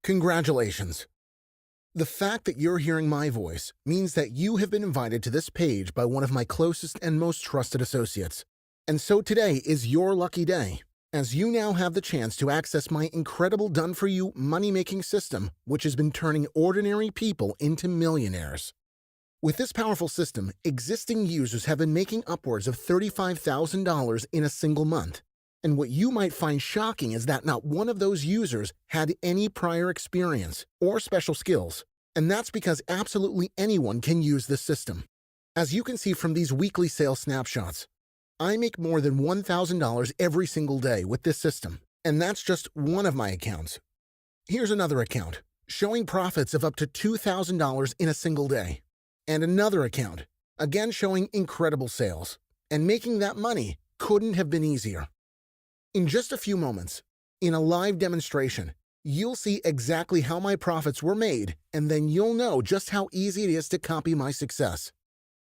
Congratulations. The fact that you're hearing my voice means that you have been invited to this page by one of my closest and most trusted associates. And so today is your lucky day, as you now have the chance to access my incredible done-for-you money-making system, which has been turning ordinary people into millionaires. With this powerful system, existing users have been making upwards of $35,000 in a single month. And what you might find shocking is that not one of those users had any prior experience or special skills. And that's because absolutely anyone can use this system. As you can see from these weekly sales snapshots, I make more than $1,000 every single day with this system. And that's just one of my accounts. Here's another account, showing profits of up to $2,000 in a single day. And another account, again showing incredible sales. And making that money couldn't have been easier. In just a few moments, in a live demonstration, you'll see exactly how my profits were made, and then you'll know just how easy it is to copy my success.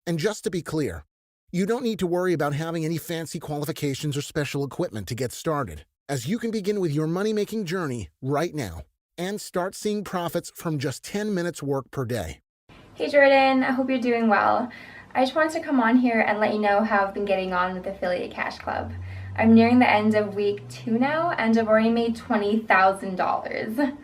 And just to be clear, you don't need to worry about having any fancy qualifications or special equipment to get started, as you can begin with your money-making journey right now and start seeing profits from just 10 minutes work per day. Hey Jordan, I hope you're doing well. I just wanted to come on here and let you know how I've been getting on with Affiliate Cash Club. I'm nearing the end of week 2 now, and I've already made $20,000.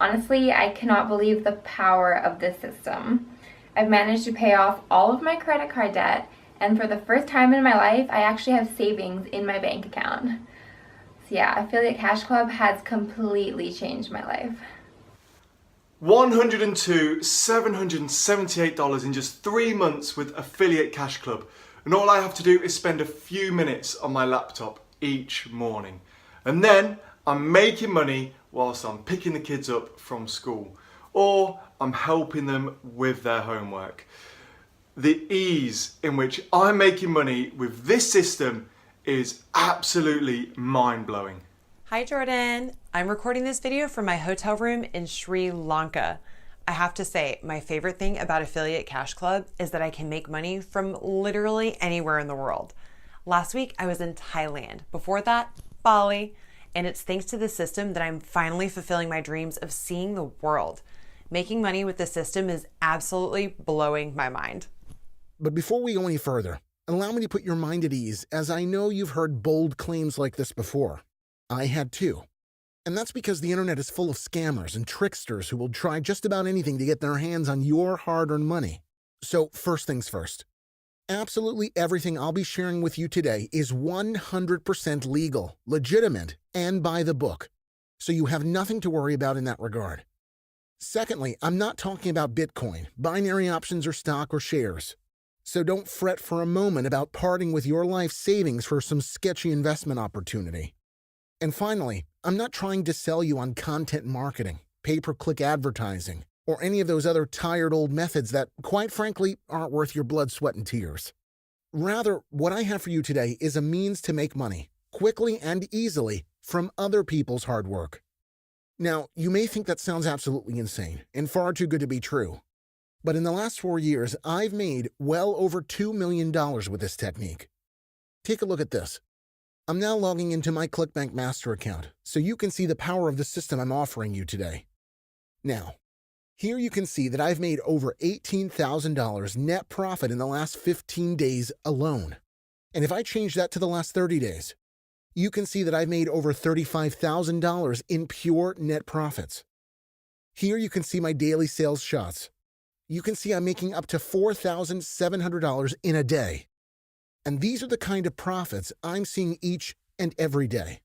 Honestly, I cannot believe the power of this system. I've managed to pay off all of my credit card debt, and for the first time in my life, I actually have savings in my bank account. So yeah, Affiliate Cash Club has completely changed my life. $102,778 in just 3 months with Affiliate Cash Club. And all I have to do is spend a few minutes on my laptop each morning. And then I'm making money whilst I'm picking the kids up from school, or I'm helping them with their homework. The ease in which I'm making money with this system is absolutely mind-blowing. Hi Jordan, I'm recording this video from my hotel room in Sri Lanka. I have to say, my favorite thing about Affiliate Cash Club is that I can make money from literally anywhere in the world. Last week, I was in Thailand. Before that, Bali. And it's thanks to this system that I'm finally fulfilling my dreams of seeing the world. Making money with this system is absolutely blowing my mind. But before we go any further, allow me to put your mind at ease, as I know you've heard bold claims like this before. I had too. And that's because the internet is full of scammers and tricksters who will try just about anything to get their hands on your hard-earned money. So first things first. Absolutely everything I'll be sharing with you today is 100% legal, legitimate, and by the book. So you have nothing to worry about in that regard. Secondly, I'm not talking about Bitcoin, binary options, or stock or shares. So don't fret for a moment about parting with your life savings for some sketchy investment opportunity. And finally, I'm not trying to sell you on content marketing, pay-per-click advertising, or any of those other tired old methods that, quite frankly, aren't worth your blood, sweat, and tears. Rather, what I have for you today is a means to make money, quickly and easily, from other people's hard work. Now, you may think that sounds absolutely insane and far too good to be true. But in the last 4 years, I've made well over $2 million with this technique. Take a look at this. I'm now logging into my ClickBank Master account, so you can see the power of the system I'm offering you today. Now, here you can see that I've made over $18,000 net profit in the last 15 days alone. And if I change that to the last 30 days, you can see that I've made over $35,000 in pure net profits. Here you can see my daily sales shots. You can see I'm making up to $4,700 in a day. And these are the kind of profits I'm seeing each and every day.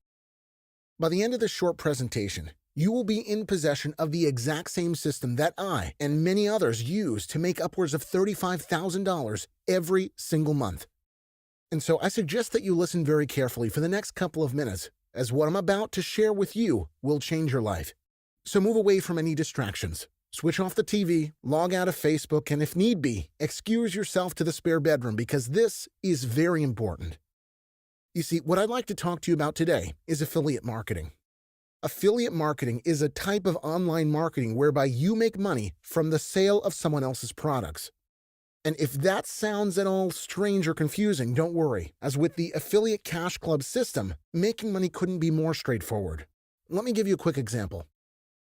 By the end of this short presentation, you will be in possession of the exact same system that I and many others use to make upwards of $35,000 every single month. And so I suggest that you listen very carefully for the next couple of minutes, as what I'm about to share with you will change your life. So move away from any distractions. Switch off the TV, log out of Facebook, and if need be, excuse yourself to the spare bedroom because this is very important. You see, what I'd like to talk to you about today is affiliate marketing. Affiliate marketing is a type of online marketing whereby you make money from the sale of someone else's products. And if that sounds at all strange or confusing, don't worry, as with the Affiliate Cash Club system, making money couldn't be more straightforward. Let me give you a quick example.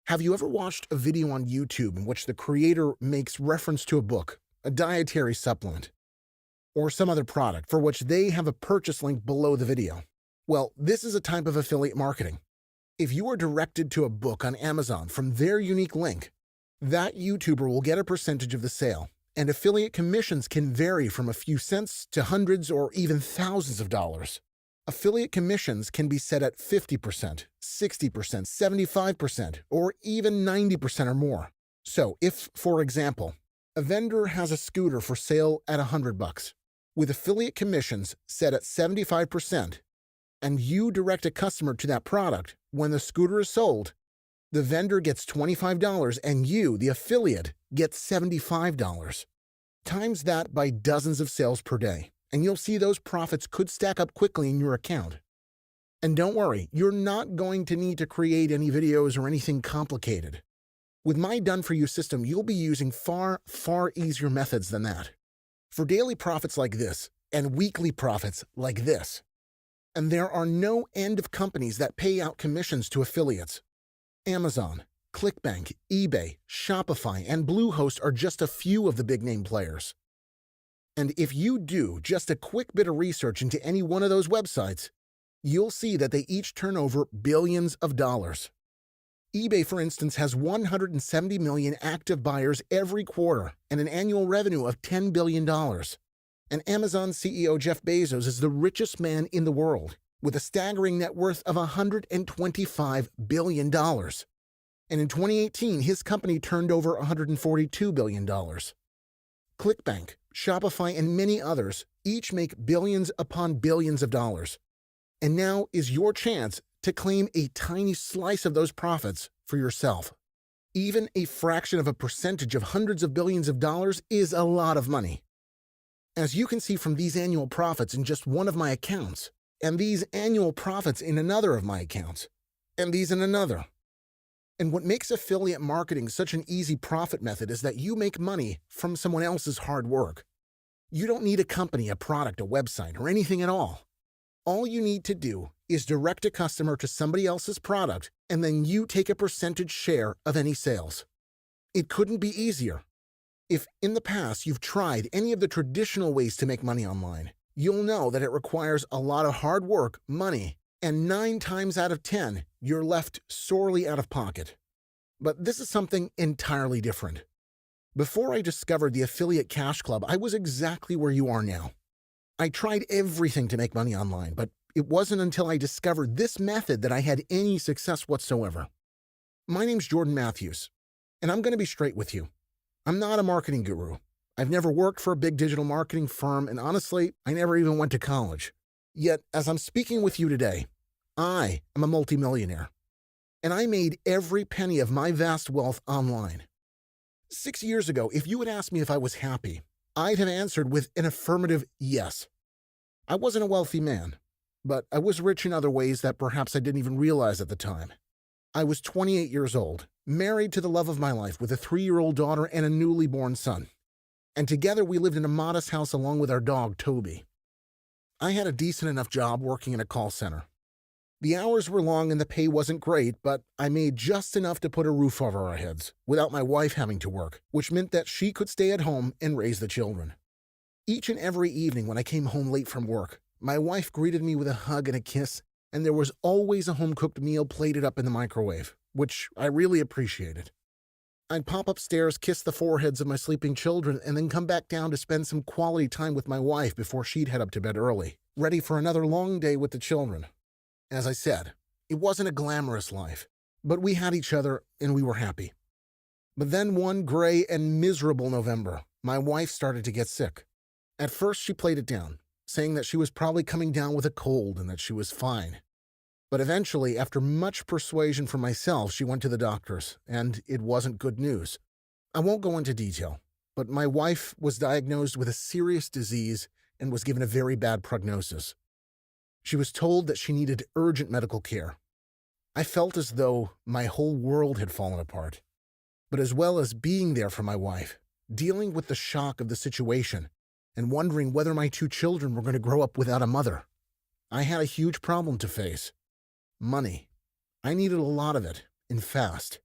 Have you ever watched a video on YouTube in which the creator makes reference to a book, a dietary supplement, or some other product for which they have a purchase link below the video? Well, this is a type of affiliate marketing. If you are directed to a book on Amazon from their unique link, that YouTuber will get a percentage of the sale, and affiliate commissions can vary from a few cents to hundreds or even thousands of dollars. Affiliate commissions can be set at 50%, 60%, 75%, or even 90% or more. So if, for example, a vendor has a scooter for sale at $100, with affiliate commissions set at 75%, and you direct a customer to that product, when the scooter is sold, the vendor gets $25 and you, the affiliate, gets $75. Times that by dozens of sales per day, and you'll see those profits could stack up quickly in your account. And don't worry, you're not going to need to create any videos or anything complicated. With my done-for-you system, you'll be using far, far easier methods than that. For daily profits like this, and weekly profits like this. And there are no end of companies that pay out commissions to affiliates. Amazon, ClickBank, eBay, Shopify, and Bluehost are just a few of the big-name players. And if you do just a quick bit of research into any one of those websites, you'll see that they each turn over billions of dollars. eBay, for instance, has 170 million active buyers every quarter and an annual revenue of $10 billion. And Amazon CEO Jeff Bezos is the richest man in the world, with a staggering net worth of $125 billion. And in 2018, his company turned over $142 billion. ClickBank, Shopify, and many others each make billions upon billions of dollars. And now is your chance to claim a tiny slice of those profits for yourself. Even a fraction of a percentage of hundreds of billions of dollars is a lot of money. As you can see from these annual profits in just one of my accounts, and these annual profits in another of my accounts, and these in another. And what makes affiliate marketing such an easy profit method is that you make money from someone else's hard work. You don't need a company, a product, a website, or anything at all. All you need to do is direct a customer to somebody else's product, and then you take a percentage share of any sales. It couldn't be easier. If in the past you've tried any of the traditional ways to make money online, you'll know that it requires a lot of hard work, money, and 9 times out of 10, you're left sorely out of pocket. But this is something entirely different. Before I discovered the Affiliate Cash Club, I was exactly where you are now. I tried everything to make money online, but it wasn't until I discovered this method that I had any success whatsoever. My name's Jordan Matthews, and I'm going to be straight with you. I'm not a marketing guru. I've never worked for a big digital marketing firm, and honestly, I never even went to college. Yet, as I'm speaking with you today, I am a multimillionaire, and I made every penny of my vast wealth online. 6 years ago, if you had asked me if I was happy, I'd have answered with an affirmative yes. I wasn't a wealthy man, but I was rich in other ways that perhaps I didn't even realize at the time. I was 28 years old, married to the love of my life with a 3-year-old daughter and a newly born son. And together we lived in a modest house along with our dog, Toby. I had a decent enough job working in a call center. The hours were long and the pay wasn't great, but I made just enough to put a roof over our heads without my wife having to work, which meant that she could stay at home and raise the children. Each and every evening when I came home late from work, my wife greeted me with a hug and a kiss, and there was always a home-cooked meal plated up in the microwave, which I really appreciated. I'd pop upstairs, kiss the foreheads of my sleeping children, and then come back down to spend some quality time with my wife before she'd head up to bed early, ready for another long day with the children. As I said, it wasn't a glamorous life, but we had each other and we were happy. But then one gray and miserable November, my wife started to get sick. At first she played it down, saying that she was probably coming down with a cold and that she was fine. But eventually, after much persuasion from myself, she went to the doctors, and it wasn't good news. I won't go into detail, but my wife was diagnosed with a serious disease and was given a very bad prognosis. She was told that she needed urgent medical care. I felt as though my whole world had fallen apart. But as well as being there for my wife, dealing with the shock of the situation, and wondering whether my 2 children were going to grow up without a mother, I had a huge problem to face. Money. I needed a lot of it, and fast.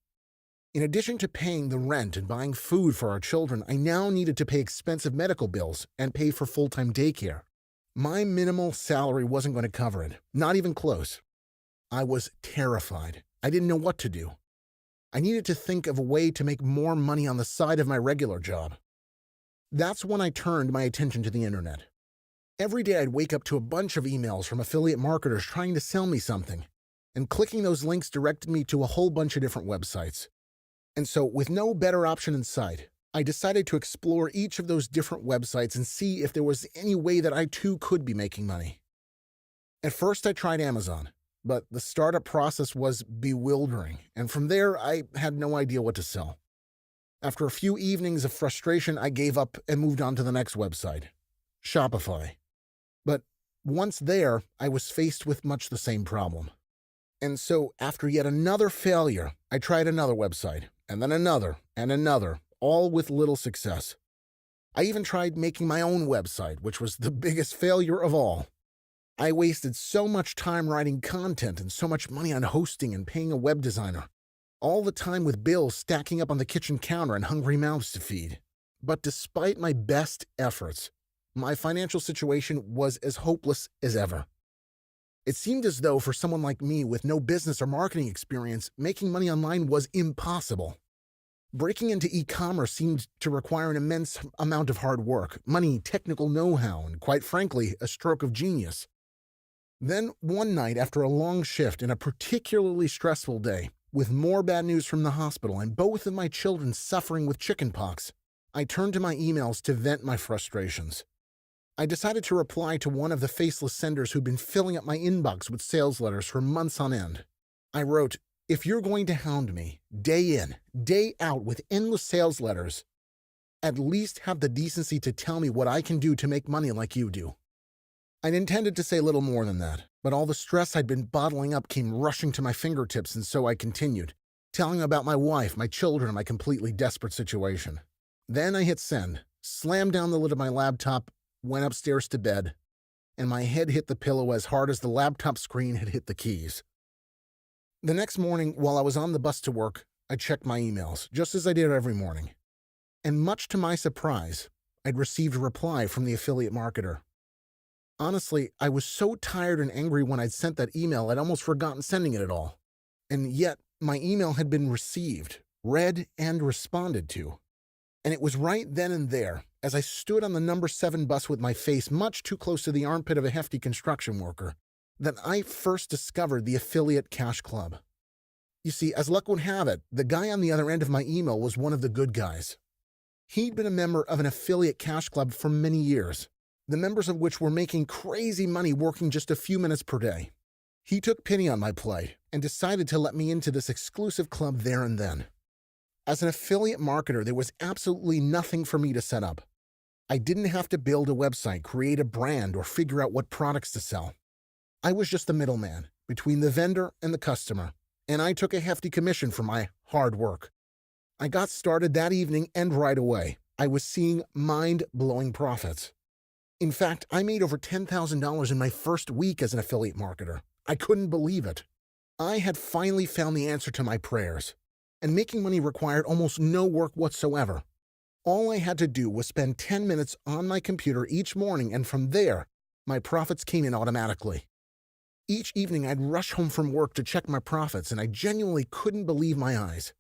In addition to paying the rent and buying food for our children, I now needed to pay expensive medical bills and pay for full-time daycare. My minimal salary wasn't going to cover it, not even close. I was terrified. I didn't know what to do. I needed to think of a way to make more money on the side of my regular job. That's when I turned my attention to the internet. Every day I'd wake up to a bunch of emails from affiliate marketers trying to sell me something, and clicking those links directed me to a whole bunch of different websites. And so, with no better option in sight, I decided to explore each of those different websites and see if there was any way that I too could be making money. At first I tried Amazon, but the startup process was bewildering, and from there I had no idea what to sell. After a few evenings of frustration, I gave up and moved on to the next website, Shopify. But once there, I was faced with much the same problem. And so, after yet another failure, I tried another website, and then another, and another, all with little success. I even tried making my own website, which was the biggest failure of all. I wasted so much time writing content and so much money on hosting and paying a web designer, all the time with bills stacking up on the kitchen counter and hungry mouths to feed. But despite my best efforts, my financial situation was as hopeless as ever. It seemed as though for someone like me with no business or marketing experience, making money online was impossible. Breaking into e-commerce seemed to require an immense amount of hard work, money, technical know-how, and quite frankly, a stroke of genius. Then one night after a long shift and a particularly stressful day, with more bad news from the hospital and both of my children suffering with chickenpox, I turned to my emails to vent my frustrations. I decided to reply to one of the faceless senders who'd been filling up my inbox with sales letters for months on end. I wrote, "If you're going to hound me, day in, day out with endless sales letters, at least have the decency to tell me what I can do to make money like you do." I'd intended to say little more than that, but all the stress I'd been bottling up came rushing to my fingertips, and so I continued, telling about my wife, my children, and my completely desperate situation. Then I hit send, slammed down the lid of my laptop, went upstairs to bed, and my head hit the pillow as hard as the laptop screen had hit the keys. The next morning, while I was on the bus to work, I checked my emails, just as I did every morning. And much to my surprise, I'd received a reply from the affiliate marketer. Honestly, I was so tired and angry when I'd sent that email I'd almost forgotten sending it at all. And yet, my email had been received, read, and responded to. And it was right then and there, as I stood on the number 7 bus with my face much too close to the armpit of a hefty construction worker, that I first discovered the Affiliate Cash Club. You see, as luck would have it, the guy on the other end of my email was one of the good guys. He'd been a member of an Affiliate Cash Club for many years, the members of which were making crazy money working just a few minutes per day. He took pity on my plight and decided to let me into this exclusive club there and then. As an affiliate marketer, there was absolutely nothing for me to set up. I didn't have to build a website, create a brand, or figure out what products to sell. I was just the middleman between the vendor and the customer, and I took a hefty commission for my hard work. I got started that evening, and right away, I was seeing mind-blowing profits. In fact, I made over $10,000 in my first week as an affiliate marketer. I couldn't believe it. I had finally found the answer to my prayers, and making money required almost no work whatsoever. All I had to do was spend 10 minutes on my computer each morning, and from there, my profits came in automatically. Each evening, I'd rush home from work to check my profits, and I genuinely couldn't believe my eyes.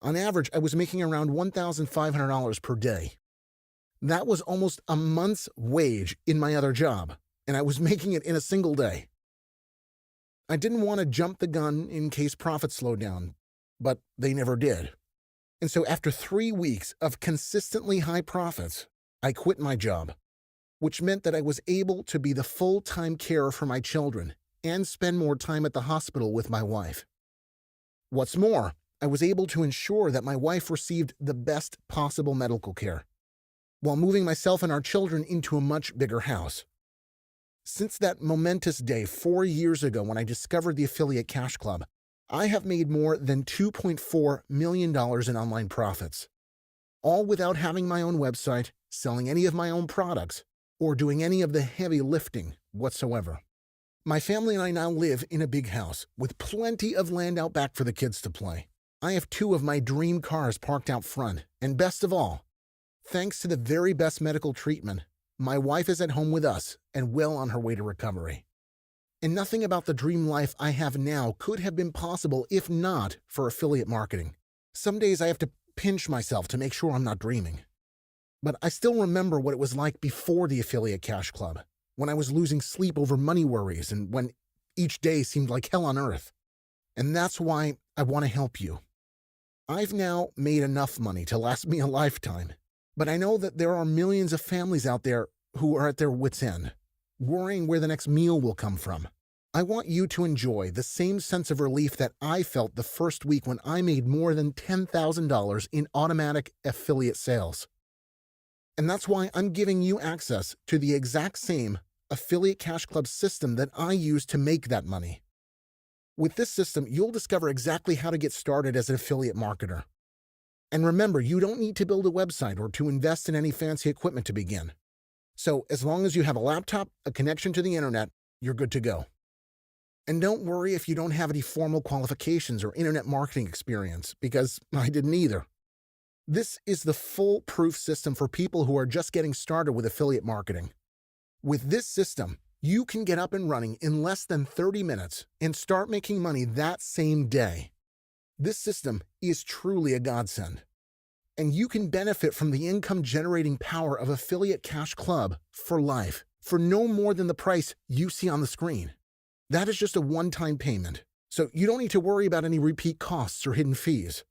On average, I was making around $1,500 per day. That was almost a month's wage in my other job, and I was making it in a single day. I didn't want to jump the gun in case profits slowed down, but they never did. And so after 3 weeks of consistently high profits, I quit my job, which meant that I was able to be the full-time carer for my children and spend more time at the hospital with my wife. What's more, I was able to ensure that my wife received the best possible medical care, while moving myself and our children into a much bigger house. Since that momentous day 4 years ago when I discovered the Affiliate Cash Club, I have made more than $2.4 million in online profits, all without having my own website, selling any of my own products, or doing any of the heavy lifting whatsoever. My family and I now live in a big house with plenty of land out back for the kids to play. I have 2 of my dream cars parked out front, and best of all, thanks to the very best medical treatment, my wife is at home with us and well on her way to recovery. And nothing about the dream life I have now could have been possible if not for affiliate marketing. Some days I have to pinch myself to make sure I'm not dreaming. But I still remember what it was like before the Affiliate Cash Club, when I was losing sleep over money worries and when each day seemed like hell on earth. And that's why I want to help you. I've now made enough money to last me a lifetime, but I know that there are millions of families out there who are at their wits' end, worrying where the next meal will come from. I want you to enjoy the same sense of relief that I felt the first week when I made more than $10,000 in automatic affiliate sales. And that's why I'm giving you access to the exact same Affiliate Cash Club system that I use to make that money. With this system, you'll discover exactly how to get started as an affiliate marketer. And remember, you don't need to build a website or to invest in any fancy equipment to begin. So as long as you have a laptop, a connection to the internet, you're good to go. And don't worry if you don't have any formal qualifications or internet marketing experience, because I didn't either. This is the foolproof system for people who are just getting started with affiliate marketing. With this system, you can get up and running in less than 30 minutes and start making money that same day. This system is truly a godsend. And you can benefit from the income-generating power of Affiliate Cash Club for life, for no more than the price you see on the screen. That is just a one-time payment, so you don't need to worry about any repeat costs or hidden fees.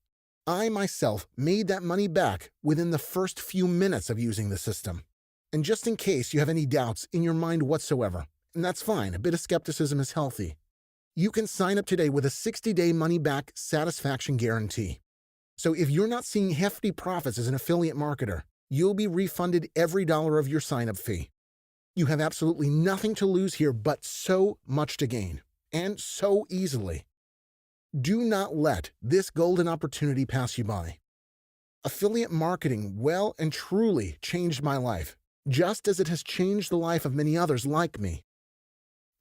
I myself made that money back within the first few minutes of using the system. And just in case you have any doubts in your mind whatsoever, and that's fine, a bit of skepticism is healthy, you can sign up today with a 60-day money-back satisfaction guarantee. So if you're not seeing hefty profits as an affiliate marketer, you'll be refunded every dollar of your sign-up fee. You have absolutely nothing to lose here, but so much to gain, and so easily. Do not let this golden opportunity pass you by. Affiliate marketing well and truly changed my life, just as it has changed the life of many others like me.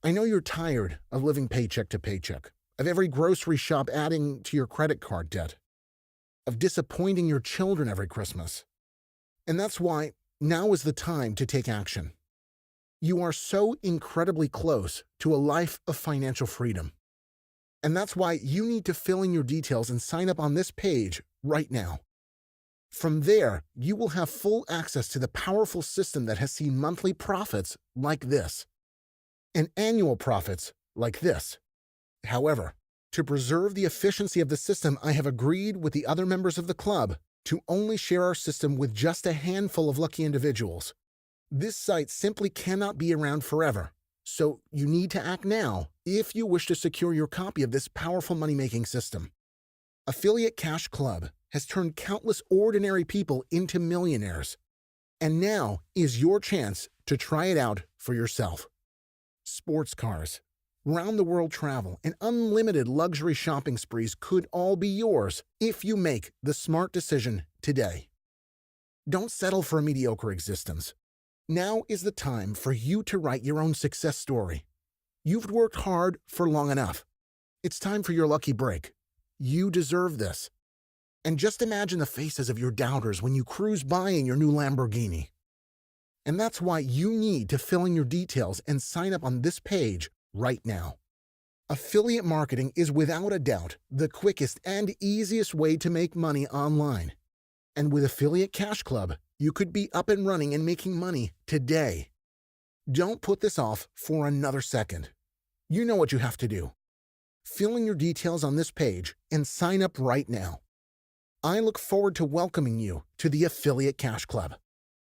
I know you're tired of living paycheck to paycheck, of every grocery shop adding to your credit card debt, of disappointing your children every Christmas. And that's why now is the time to take action. You are so incredibly close to a life of financial freedom. And that's why you need to fill in your details and sign up on this page right now. From there, you will have full access to the powerful system that has seen monthly profits like this, and annual profits like this. However, to preserve the efficiency of the system, I have agreed with the other members of the club to only share our system with just a handful of lucky individuals. This site simply cannot be around forever, so you need to act now if you wish to secure your copy of this powerful money-making system. Affiliate Cash Club has turned countless ordinary people into millionaires, and now is your chance to try it out for yourself. Sports cars, round-the-world travel, and unlimited luxury shopping sprees could all be yours if you make the smart decision today. Don't settle for a mediocre existence. Now is the time for you to write your own success story. You've worked hard for long enough. It's time for your lucky break. You deserve this. And just imagine the faces of your doubters when you cruise by in your new Lamborghini. And that's why you need to fill in your details and sign up on this page right now. Affiliate marketing is without a doubt the quickest and easiest way to make money online. And with Affiliate Cash Club, you could be up and running and making money today. Don't put this off for another second. You know what you have to do. Fill in your details on this page and sign up right now. I look forward to welcoming you to the Affiliate Cash Club.